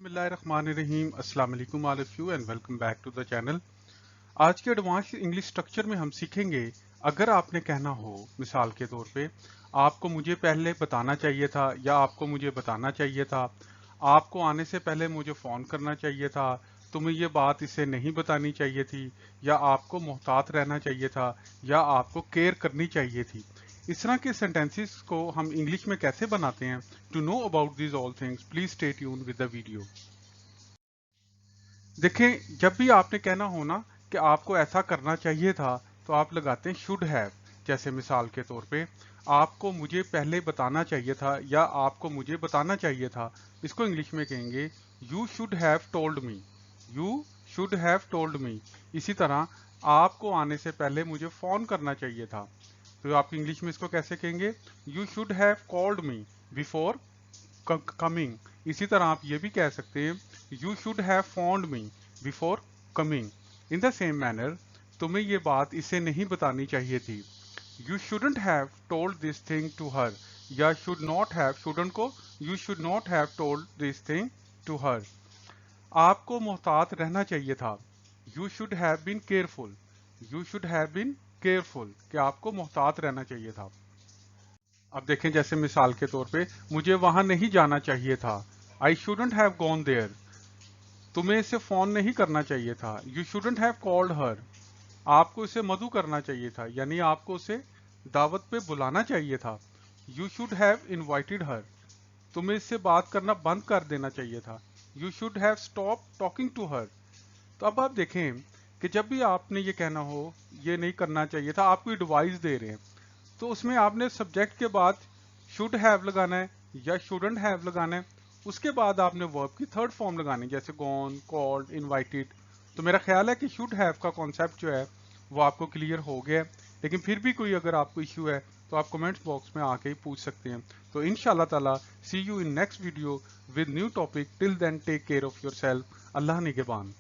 बिस्मिल्लाहिर्रहमानिर्रहीम। अस्सलाम वालेकुम all of you and welcome back to the channel. आज के एडवांस इंग्लिश स्ट्रक्चर में हम सीखेंगे, अगर आपने कहना हो मिसाल के तौर पे आपको मुझे पहले बताना चाहिए था या आपको मुझे बताना चाहिए था, आपको आने से पहले मुझे फ़ोन करना चाहिए था, तुम्हें ये बात इसे नहीं बतानी चाहिए थी, या आपको मोहतात रहना चाहिए था, या आपको केयर करनी चाहिए थी। इस तरह के सेंटेंसेस को हम इंग्लिश में कैसे बनाते हैं? To know about this all things please stay tuned with the video. देखें, जब भी आपने कहना हो ना कि आपको ऐसा करना चाहिए था, तो आप लगाते हैं शुड हैव। जैसे मिसाल के तौर पे आपको मुझे पहले बताना चाहिए था या आपको मुझे बताना चाहिए था, इसको इंग्लिश में कहेंगे you should have told me. You should have told me. इसी तरह आपको आने से पहले मुझे फोन करना चाहिए था, तो आप इंग्लिश में इसको कैसे कहेंगे? You should have called me before coming. इसी तरह आप ये भी कह सकते हैं you should have phoned me before coming. In the same manner तुम्हें ये बात इसे नहीं बतानी चाहिए थी। You shouldn't have told this thing to her, या शुड नॉट हैव, शुडंट को you should not have told this thing to her. आपको मोहतात रहना चाहिए था। You should have been careful. You should have been careful, कि आपको मोहतात रहना चाहिए था। अब देखें, जैसे मिसाल के तौर पे मुझे वहां नहीं जाना चाहिए था। I shouldn't have gone there. तुम्हें इसे फोन नहीं करना चाहिए था। You shouldn't have called her. आपको इसे मधु करना चाहिए था, यानी आपको उसे दावत पे बुलाना चाहिए था। You should have invited her. तुम्हें इससे बात करना बंद कर देना चाहिए था। You should have stop talking to her. तो अब आप देखें कि जब भी आपने ये कहना हो ये नहीं करना चाहिए था, आपको एडवाइस दे रहे हैं, तो उसमें आपने सब्जेक्ट के बाद शुड हैव लगाना है या शुडंट हैव लगाना है। उसके बाद आपने वर्ब की थर्ड फॉर्म लगानी है, जैसे गॉन, कॉल्ड, इनवाइटेड। तो मेरा ख्याल है कि शुड हैव का कॉन्सेप्ट जो है वो आपको क्लियर हो गया है। लेकिन फिर भी कोई अगर आपको इश्यू है तो आप कमेंट्स बॉक्स में आके ही पूछ सकते हैं। तो इंशाल्लाह ताला see you in next video with new topic. Till then take care of yourself. अल्लाह निगहबान।